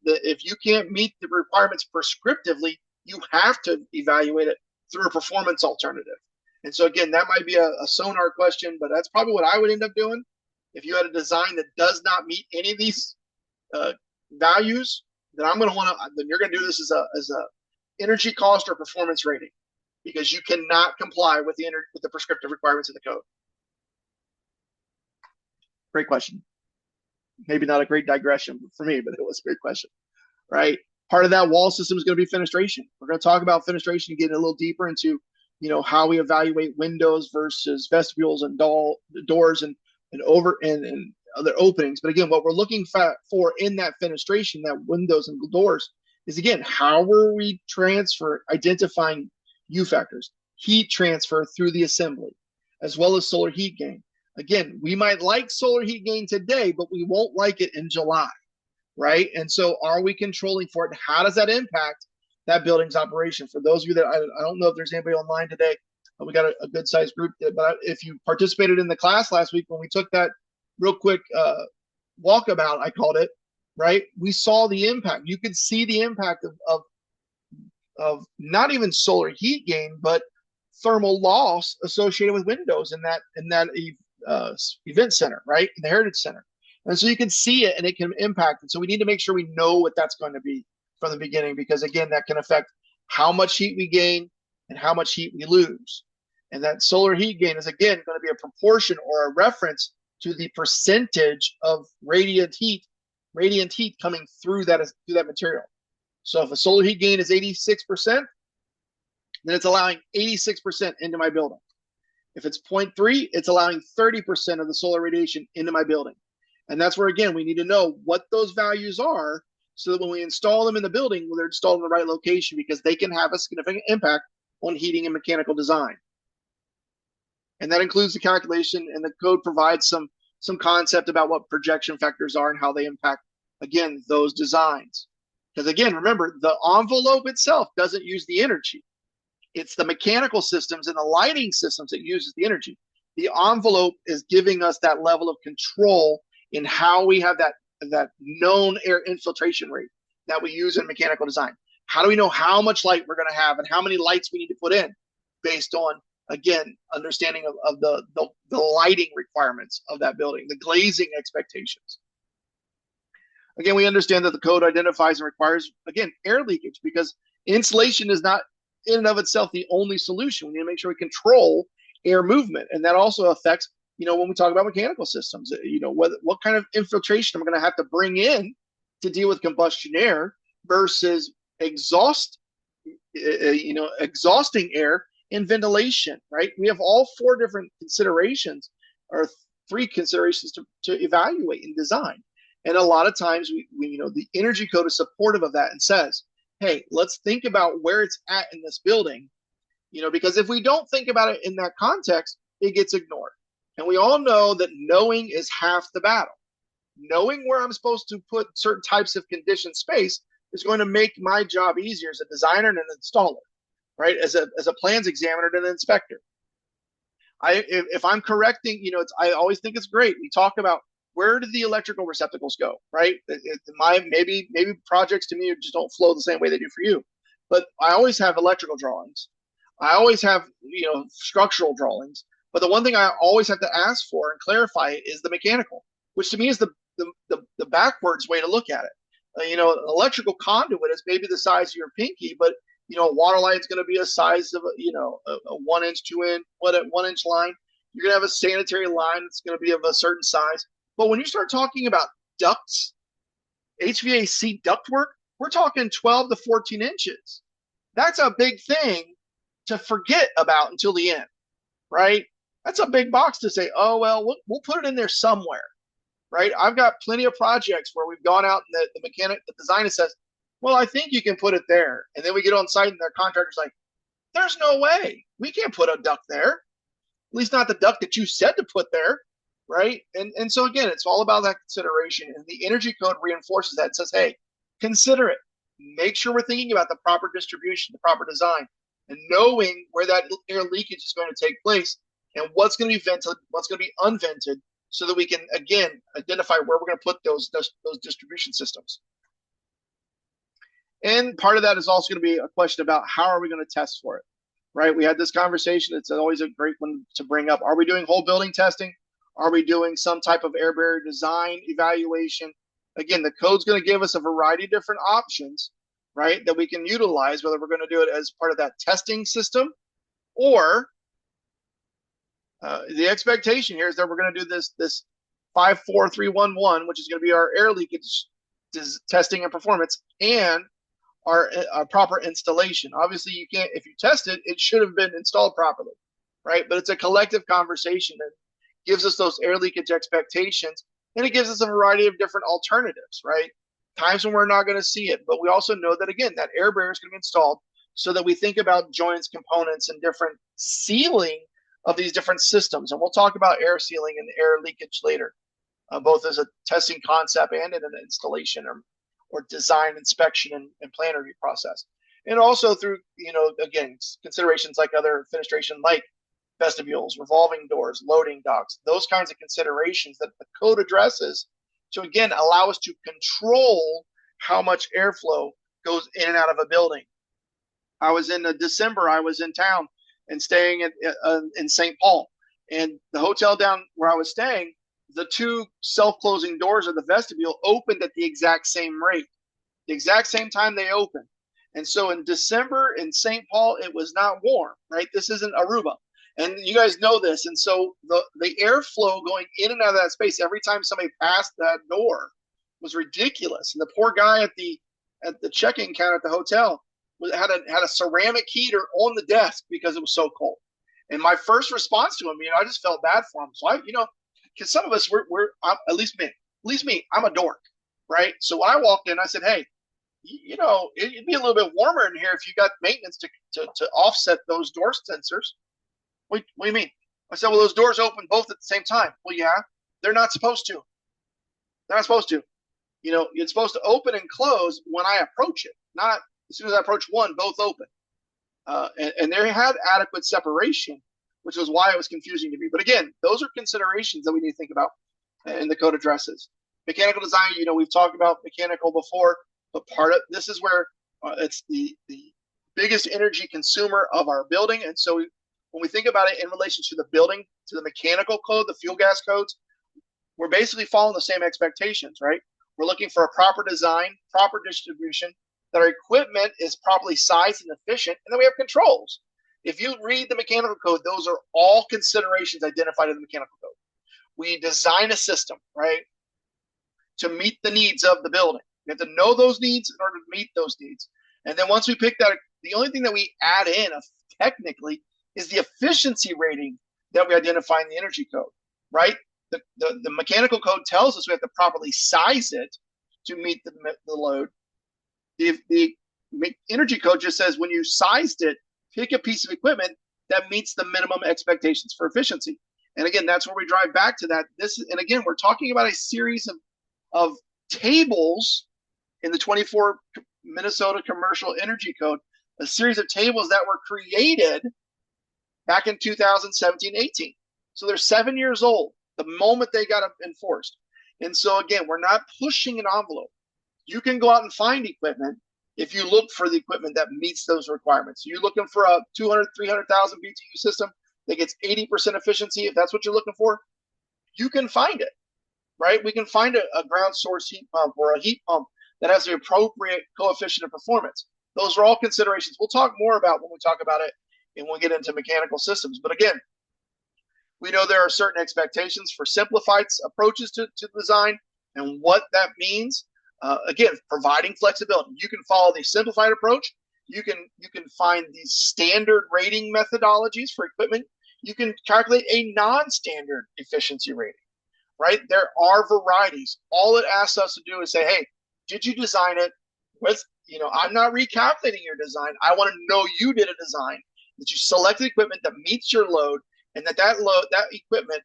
if you can't meet the requirements prescriptively, you have to evaluate it through a performance alternative. And so again, that might be a sonar question, but that's probably what I would end up doing. If you had a design that does not meet any of these values, then you're going to do this as a energy cost or performance rating, because you cannot comply with the prescriptive requirements of the code. Great question. Maybe not a great digression for me, but it was a great question, right? Part of that wall system is going to be fenestration. We're going to talk about fenestration and get a little deeper into, how we evaluate windows versus vestibules and doors and other openings. But again, what we're looking for in that fenestration, that windows and doors, is again, how are we identifying U factors, heat transfer through the assembly, as well as solar heat gain. Again, we might like solar heat gain today, but we won't like it in July, right? And so are we controlling for it? How does that impact that building's operation? For those of you that, I don't know if there's anybody online today, we got a good sized group, but if you participated in the class last week when we took that real quick walkabout, I called it, right? We saw the impact. You could see the impact of not even solar heat gain, but thermal loss associated with windows in that event center, right? In the Heritage Center. And so you can see it and it can impact. And so we need to make sure we know what that's going to be from the beginning, because again, that can affect how much heat we gain and how much heat we lose. And that solar heat gain is again going to be a proportion or a reference to the percentage of radiant heat coming through that material. So if a solar heat gain is 86%, then it's allowing 86% into my building. If it's 0.3, it's allowing 30% of the solar radiation into my building. And that's where, again, we need to know what those values are so that when we install them in the building, they're installed in the right location, because they can have a significant impact on heating and mechanical design. And that includes the calculation, and the code provides some concept about what projection factors are and how they impact, again, those designs. Because again, remember, the envelope itself doesn't use the energy. It's the mechanical systems and the lighting systems that uses the energy. The envelope is giving us that level of control in how we have that known air infiltration rate that we use in mechanical design. How do we know how much light we're going to have and how many lights we need to put in based on, again, understanding of the lighting requirements of that building, the glazing expectations. Again, we understand that the code identifies and requires, again, air leakage, because insulation is not in and of itself the only solution. We need to make sure we control air movement. And that also affects, when we talk about mechanical systems, what kind of infiltration I'm going to have to bring in to deal with combustion air versus exhausting air and ventilation, right? We have all four different considerations, or three considerations to evaluate and design. And a lot of times the energy code is supportive of that and says, hey, let's think about where it's at in this building, because if we don't think about it in that context, it gets ignored. And we all know that knowing is half the battle. knowing where I'm supposed to put certain types of conditioned space is going to make my job easier as a designer and an installer, right? As a plans examiner and an inspector. If I'm correcting, I always think it's great. We talk about where do the electrical receptacles go, right? Maybe projects to me just don't flow the same way they do for you, but I always have electrical drawings. I always have structural drawings. But the one thing I always have to ask for and clarify is the mechanical, which to me is the backwards way to look at it. An electrical conduit is maybe the size of your pinky, but a water line is going to be a size of a 1 inch, 2 inch, 1 inch line. You're going to have a sanitary line that's going to be of a certain size. But when you start talking about ducts, HVAC ductwork, we're talking 12 to 14 inches. That's a big thing to forget about until the end, right? That's a big box to say, oh, well, we'll put it in there somewhere, right? I've got plenty of projects where we've gone out and the designer says, well, I think you can put it there. And then we get on site and their contractor's like, there's no way. We can't put a duct there. At least not the duct that you said to put there, right? And so again, it's all about that consideration. And the energy code reinforces that. It says, hey, consider it. Make sure we're thinking about the proper distribution, the proper design, and knowing where that air leakage is going to take place and what's going to be vented, what's going to be unvented, so that we can, again, identify where we're going to put those distribution systems. And part of that is also going to be a question about how are we going to test for it, right? We had this conversation. It's always a great one to bring up. Are we doing whole building testing? Are we doing some type of air barrier design evaluation? Again, the code's going to give us a variety of different options, right, that we can utilize, whether we're going to do it as part of that testing system or the expectation here is that we're going to do this 54311, which is going to be our air leakage testing and performance, and our proper installation. Obviously, you can't, if you test it, it should have been installed properly, right? But it's a collective conversation that gives us those air leakage expectations, and it gives us a variety of different alternatives, right? Times when we're not going to see it, but we also know that, again, that air barrier is going to be installed so that we think about joints, components, and different sealing of these different systems. And we'll talk about air sealing and air leakage later, both as a testing concept and in an installation or design, inspection, and plan review process. And also through, again, considerations like other fenestration, like vestibules, revolving doors, loading docks, those kinds of considerations that the code addresses to, again, allow us to control how much airflow goes in and out of a building. I was in December, I was in town and staying in St. Paul. And the hotel down where I was staying, the two self-closing doors of the vestibule opened at the exact same rate, the exact same time they opened. And so in December in St. Paul, it was not warm, right? This isn't Aruba. And you guys know this. And so the airflow going in and out of that space every time somebody passed that door was ridiculous. And the poor guy at the check-in counter at the hotel had a ceramic heater on the desk because it was so cold. And my first response to him, I just felt bad for him. So because some of us, we're at least me, I'm a dork, right? So when I walked in, I said, hey, it'd be a little bit warmer in here if you got maintenance to offset those door sensors. What do you mean? I said, well, those doors open both at the same time. Well, yeah, they're not supposed to. They're not supposed to. It's supposed to open and close when I approach it, not as soon as I approach one, both open. And they had adequate separation, which was why it was confusing to me. But again, those are considerations that we need to think about in the code addresses. Mechanical design, we've talked about mechanical before, but part of this is where it's the biggest energy consumer of our building. And so when we think about it in relation to the building, to the mechanical code, the fuel gas codes, we're basically following the same expectations, right? We're looking for a proper design, proper distribution, that our equipment is properly sized and efficient, and then we have controls. If you read the mechanical code, those are all considerations identified in the mechanical code. We design a system, right, to meet the needs of the building. We have to know those needs in order to meet those needs. And then once we pick that, the only thing that we add in technically is the efficiency rating that we identify in the energy code, right? The mechanical code tells us we have to properly size it to meet the load. The energy code just says when you sized it, pick a piece of equipment that meets the minimum expectations for efficiency. And again, that's where we drive back to that. And again, we're talking about a series of tables in the 24 Minnesota Commercial Energy Code, a series of tables that were created back in 2017-18. So they're 7 years old the moment they got enforced. And so again, we're not pushing an envelope. You can go out and find equipment if you look for the equipment that meets those requirements. You're looking for a 200, 300,000 BTU system that gets 80% efficiency. If that's what you're looking for, you can find it, right? We can find a ground source heat pump or a heat pump that has the appropriate coefficient of performance. Those are all considerations we'll talk more about when we talk about it and we'll get into mechanical systems. But again, we know there are certain expectations for simplified approaches to design and what that means. Again, providing flexibility. You can follow the simplified approach. You can find these standard rating methodologies for equipment. You can calculate a non-standard efficiency rating, right? There are varieties. All it asks us to do is say, hey, did you design it with, I'm not recalculating your design. I want to know you did a design, that you selected equipment that meets your load, and that equipment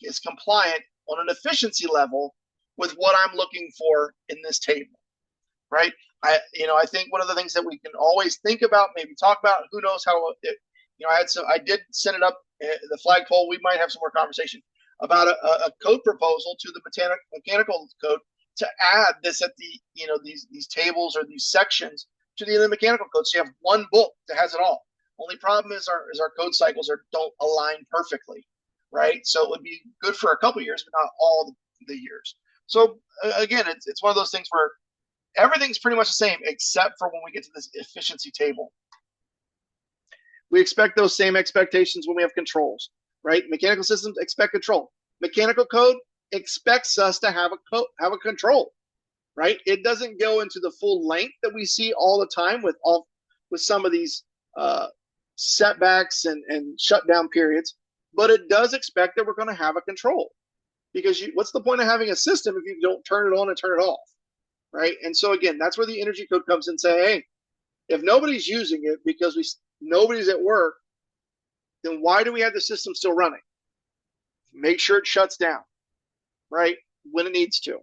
is compliant on an efficiency level with what I'm looking for in this table, right? I think one of the things that we can always think about, maybe talk about, who knows how it, I did send it up the flagpole. We might have some more conversation about a code proposal to the mechanical code to add this at the, these tables or these sections to the mechanical code. So you have one book that has it all. Only problem is our code cycles don't align perfectly, right? So it would be good for a couple of years, but not all the years. So again, it's one of those things where everything's pretty much the same except for when we get to this efficiency table. We expect those same expectations when we have controls, right? Mechanical systems expect control. Mechanical code expects us to have a control, right? It doesn't go into the full length that we see all the time with some of these setbacks and shutdown periods, but it does expect that we're going to have a control, because what's the point of having a system if you don't turn it on and turn it off, right? And so again, that's where the energy code comes in and say, hey, if nobody's using it because nobody's at work, then why do we have the system still running? Make sure it shuts down, right, when it needs to.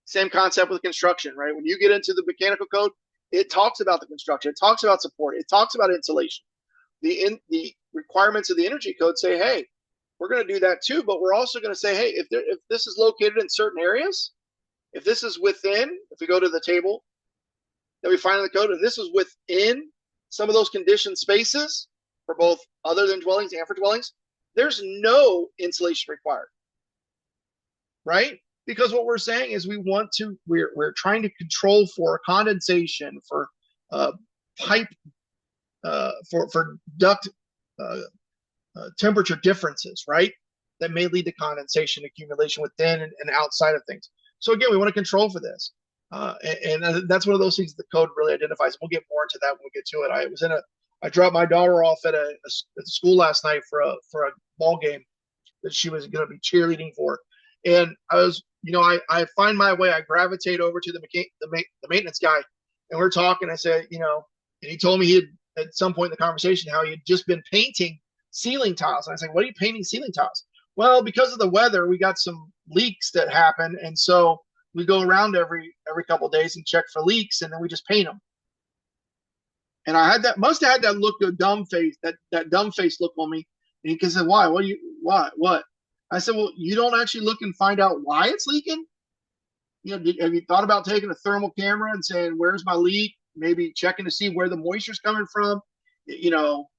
Same concept with construction, right? When you get into the mechanical code, it talks about the construction, it talks about support, it talks about insulation. The requirements of the energy code say, hey, we're going to do that too, but we're also going to say, hey, if this is located in certain areas, if this is within, if we go to the table that we find in the code, and this is within some of those conditioned spaces for both other than dwellings and for dwellings, there's no insulation required, right? Because what we're saying is we're trying to control for condensation, for pipe, for duct temperature differences, right? That may lead to condensation accumulation within and outside of things. So again, we want to control for this. And that's one of those things the code really identifies. We'll get more into that when we get to it. I dropped my daughter off at a school last night for a ball game that she was going to be cheerleading for. And I was, I find my way, I gravitate over to the maintenance guy, and we're talking. I said, and he told me he had, at some point in the conversation, how he had just been painting ceiling tiles. And I said, what are you painting ceiling tiles? Well, because of the weather, we got some leaks that happen. And so we go around every couple of days and check for leaks, and then we just paint them. And I must have had that look of dumb face, that dumb face look on me. And he said, why? What? I said, well, you don't actually look and find out why it's leaking? Have you thought about taking a thermal camera and saying, where's my leak? Maybe checking to see where the moisture's coming from? Well,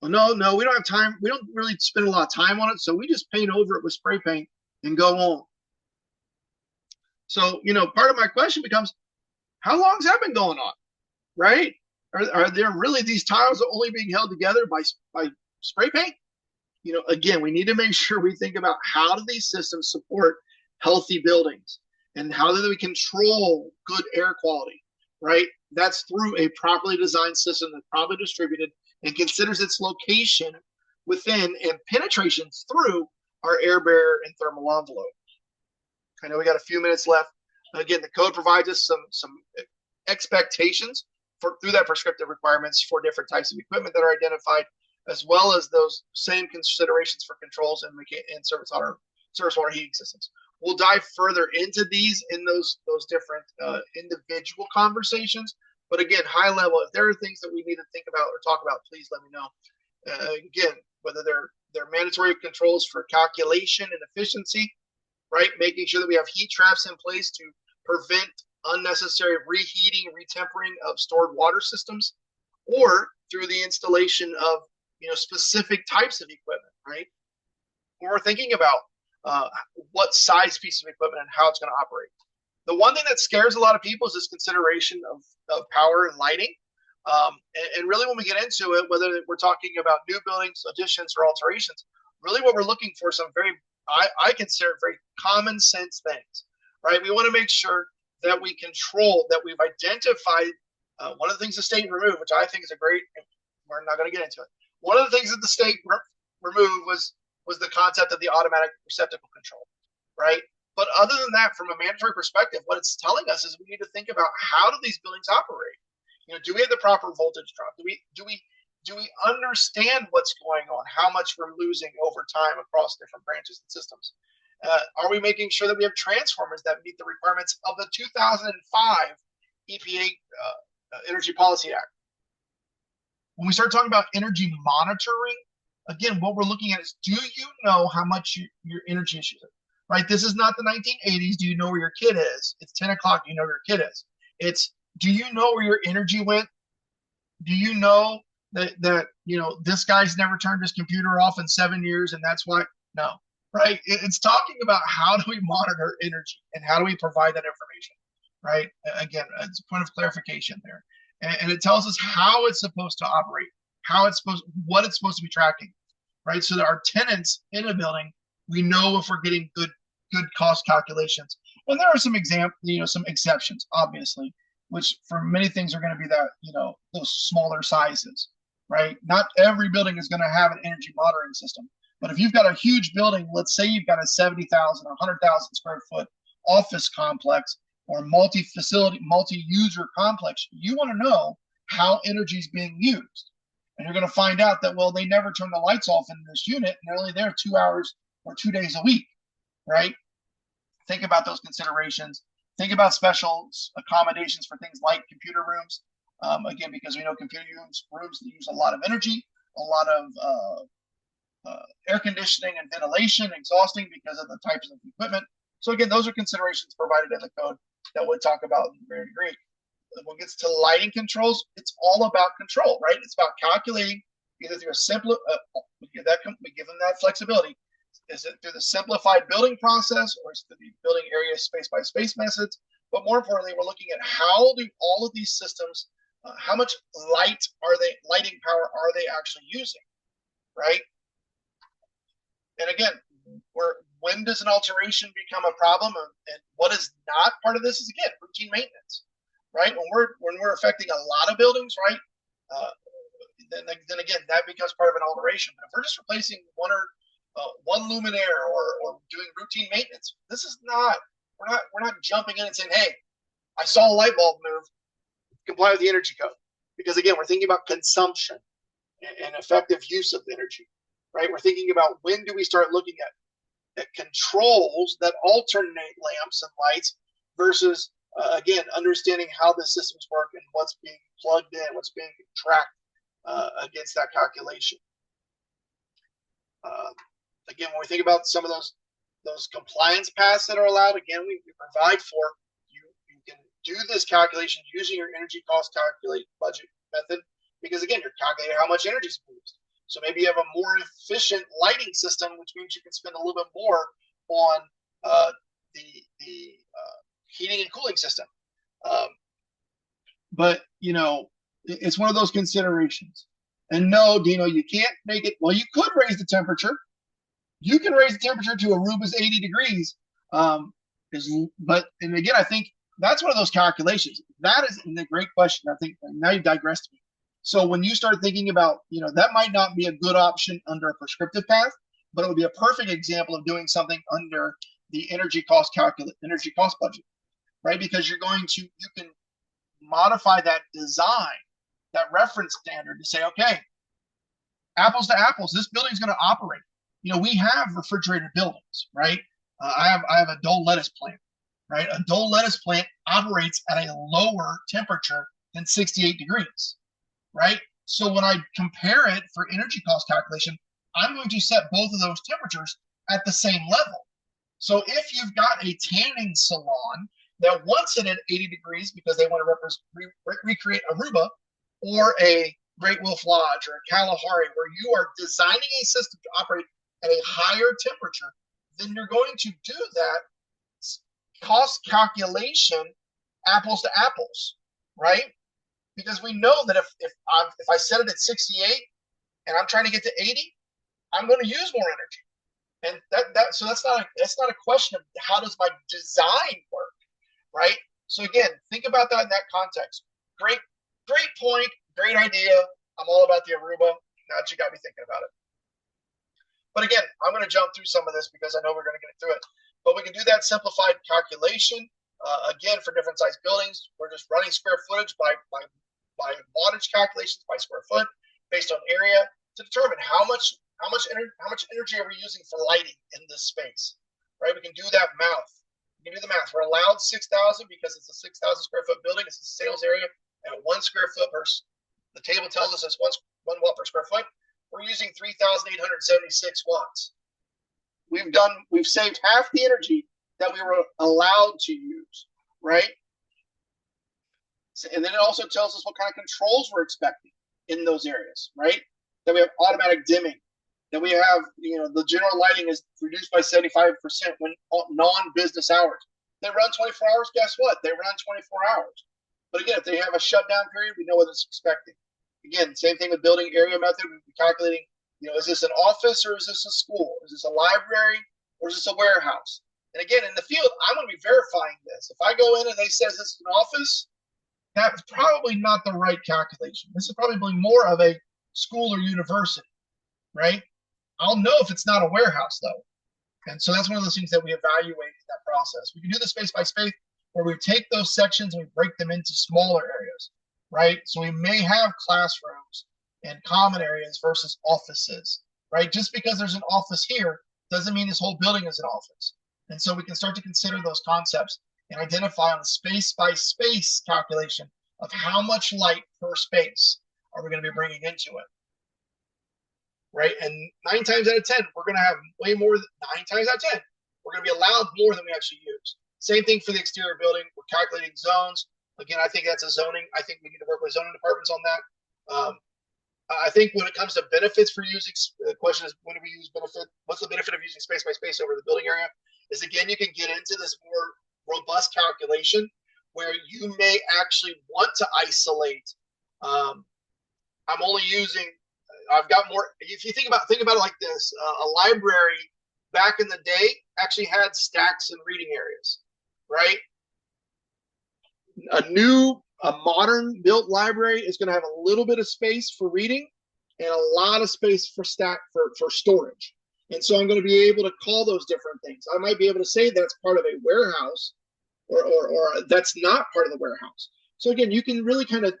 no, we don't have time. We don't really spend a lot of time on it. So we just paint over it with spray paint and go on. So, part of my question becomes, how long has that been going on, right? Are there really these tiles only being held together by spray paint? Again, we need to make sure we think about how do these systems support healthy buildings, and how do we control good air quality, right? That's through a properly designed system that's properly distributed and considers its location within and penetrations through our air barrier and thermal envelope. I know we got a few minutes left. Again, the code provides us some expectations through that prescriptive requirements for different types of equipment that are identified, as well as those same considerations for controls and service surface water heating systems. We'll dive further into these in those different individual conversations. But again, high level, if there are things that we need to think about or talk about, please let me know. Again, whether they're mandatory controls for calculation and efficiency, right? Making sure that we have heat traps in place to prevent unnecessary reheating, retempering of stored water systems, or through the installation of specific types of equipment, right? When we're thinking about what size piece of equipment and how it's going to operate. The one thing that scares a lot of people is this consideration of power and lighting. And really, when we get into it, whether we're talking about new buildings, additions, or alterations, really what we're looking for some very, I consider very common sense things, right? We want to make sure that we control, that we've identified one of the things the state removed, which I think is a great, we're not going to get into it. One of the things that the state removed was the concept of the automatic receptacle control, right? But other than that, from a mandatory perspective, what it's telling us is we need to think about how do these buildings operate? Do we have the proper voltage drop? Do we understand what's going on? How much we're losing over time across different branches and systems? Are we making sure that we have transformers that meet the requirements of the 2005 EPA Energy Policy Act? When we start talking about energy monitoring, again, what we're looking at is, do you know how much your energy is using? Right? This is not the 1980s. Do you know where your kid is? It's 10 o'clock. Do you know where your kid is? It's, do you know where your energy went? Do you know that this guy's never turned his computer off in 7 years and that's why? No. Right? It's talking about how do we monitor energy and how do we provide that information? Right? Again, it's a point of clarification there. And it tells us how it's supposed to operate, what it's supposed to be tracking, right? So that our tenants in a building, we know if we're getting good cost calculations. And there are some some exceptions, obviously, which for many things are going to be that, those smaller sizes, right? Not every building is going to have an energy monitoring system. But if you've got a huge building, let's say you've got a 70,000 or 100,000 square foot office complex or multi-facility, multi-user complex, you want to know how energy is being used. And you're going to find out that, well, they never turn the lights off in this unit, and they're only there 2 hours or 2 days a week, right? Think about those considerations. Think about special accommodations for things like computer rooms. Again, because we know computer rooms that use a lot of energy, a lot of air conditioning and ventilation, exhausting because of the types of equipment. So again, those are considerations provided in the code that we'll talk about in very degree. When it gets to lighting controls, it's all about control, right? It's about calculating either through a simple, we give them that flexibility. Is it through the simplified building process, or is it through the building area space by space methods? But more importantly, we're looking at how do all of these systems, how much lighting power are they actually using, right? And again, when does an alteration become a problem, and what is not part of this is, again, routine maintenance, right? When we're affecting a lot of buildings, right? Then again, that becomes part of an alteration. But if we're just replacing one luminaire or doing routine maintenance, this is not, we're not jumping in and saying, hey, I saw a light bulb move, comply with the energy code. Because again, we're thinking about consumption and effective use of energy, right? We're thinking about, when do we start looking at controls that alternate lamps and lights versus, again, understanding how the systems work and what's being plugged in, what's being tracked against that calculation. Again, when we think about some of those compliance paths that are allowed, again, we provide for you can do this calculation using your energy cost calculate budget method, because again, you're calculating how much energy is used. So maybe you have a more efficient lighting system, which means you can spend a little bit more on the heating and cooling system. But it's one of those considerations. And no, Dino, you can't make it. Well, you could raise the temperature. You can raise the temperature to Aruba's 80 degrees. But again, I think that's one of those calculations. That is a great question. I think now you digressed me. So when you start thinking about, that might not be a good option under a prescriptive path, but it would be a perfect example of doing something under the energy cost budget, right? Because you can modify that design, that reference standard to say, okay, apples to apples, this building is going to operate. we have refrigerated buildings, right? I have a Dole lettuce plant, right? A Dole lettuce plant operates at a lower temperature than 68 degrees, right? So when I compare it for energy cost calculation, I'm going to set both of those temperatures at the same level. So if you've got a tanning salon that wants it at 80 degrees because they want to recreate Aruba or a Great Wolf Lodge or a Kalahari, where you are designing a system to operate at a higher temperature, then you're going to do that cost calculation apples to apples, right? Because we know that if I set it at 68 and I'm trying to get to 80, I'm going to use more energy. And so that's not a question of how does my design work, right? So again, think about that in that context. Great point, great idea. I'm all about the Aruba. Now that you got me thinking about it. But again, I'm going to jump through some of this because I know we're going to get through it. But we can do that simplified calculation. Again, for different size buildings, we're just running square footage by wattage calculations by square foot based on area to determine how much energy are we using for lighting in this space, right? We can do that math. We can do the math. We're allowed 6,000 because it's a 6,000 square foot building. It's a sales area at 1 square foot per. The table tells us it's 1 watt per square foot. We're using 3,876 watts. We've saved half the energy that we were allowed to use, right? And then it also tells us what kind of controls we're expecting in those areas, right? That we have automatic dimming, that we have, the general lighting is reduced by 75% when non-business hours. They run 24 hours, guess what? They run 24 hours. But again, if they have a shutdown period, we know what it's expecting. Again, same thing with building area method. We'd be calculating, is this an office or is this a school? Is this a library or is this a warehouse? And again, in the field, I'm going to be verifying this. If I go in and they says this is an office, that's probably not the right calculation. This is probably more of a school or university, right? I'll know if it's not a warehouse, though. And so that's one of those things that we evaluate in that process. We can do the space by space where we take those sections and we break them into smaller areas, right? So we may have classrooms and common areas versus offices, right? Just because there's an office here doesn't mean this whole building is an office. And so we can start to consider those concepts and identify on the space by space calculation of how much light per space are we going to be bringing into it, right? And 9 times out of 10, we're going to have way more than 9 times out of 10. We're going to be allowed more than we actually use. Same thing for the exterior building. We're calculating zones. Again, I think that's a zoning. I think we need to work with zoning departments on that. I think when it comes to benefits for using, the question is, when do we use benefit? What's the benefit of using space by space over the building area? Is again, you can get into this more robust calculation where you may actually want to isolate. I'm only using. I've got more. If you think about it like this, a library back in the day actually had stacks and reading areas, right? A modern built library is going to have a little bit of space for reading and a lot of space for storage. And so I'm going to be able to call those different things. I might be able to say that's part of a warehouse or that's not part of the warehouse. So again, you can really kind of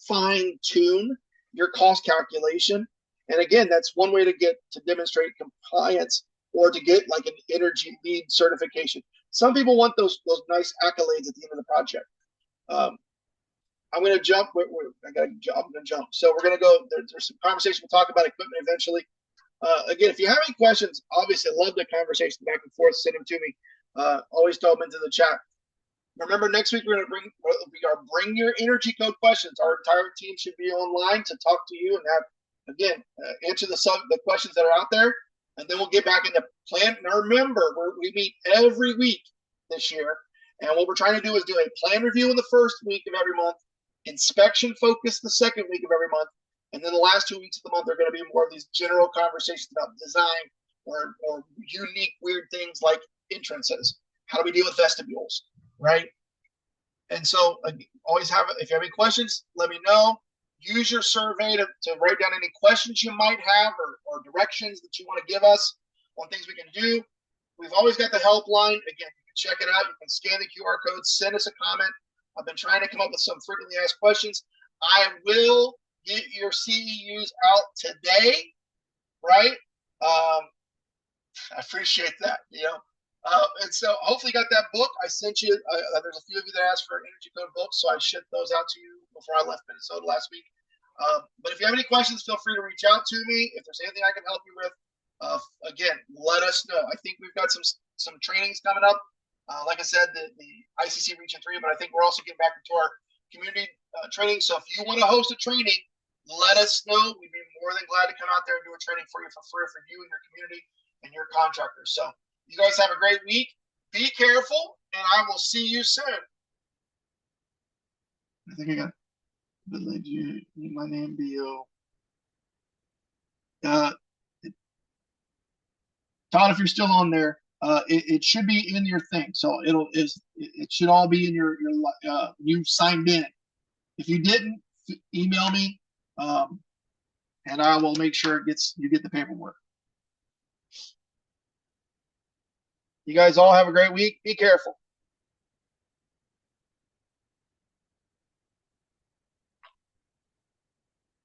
fine tune your cost calculation. And again, that's one way to demonstrate compliance or to get like an Energy LEED certification. Some people want those nice accolades at the end of the project. I'm going to jump. I'm going to jump. So we're going to go. There's some conversation. We'll talk about equipment eventually. Again, if you have any questions, obviously, I love the conversation back and forth. Send them to me. Always throw them into the chat. Remember, next week we're going to bring your energy code questions. Our entire team should be online to talk to you and have answer the questions that are out there, and then we'll get back into plan. Now remember, we meet every week this year, and what we're trying to do is do a plan review in the first week of every month, inspection focus the second week of every month, and then the last 2 weeks of the month are going to be more of these general conversations about design or unique weird things like entrances. How do we deal with vestibules, right? And so always if you have any questions, let me know. Use your survey to write down any questions you might have or directions that you want to give us on things we can do. We've always got the helpline. Again, you can check it out. You can scan the QR code, send us a comment. I've been trying to come up with some frequently asked questions. I will get your CEUs out today, right? I appreciate that. And so hopefully you got that book. I sent you. There's a few of you that asked for Energy Code books, so I shipped those out to you before I left Minnesota last week. But if you have any questions, feel free to reach out to me. If there's anything I can help you with, again, let us know. I think we've got some trainings coming up. Like I said, the ICC Region 3, but I think we're also getting back into our community training. So if you want to host a training, let us know. We'd be more than glad to come out there and do a training for you for free for you and your community and your contractors. So you guys have a great week. Be careful, and I will see you soon. I think I got you. My name Bo. Todd, if you're still on there, it should be in your thing. So it should all be in your you signed in. If you didn't, email me, and I will make sure you get the paperwork. You guys all have a great week. Be careful.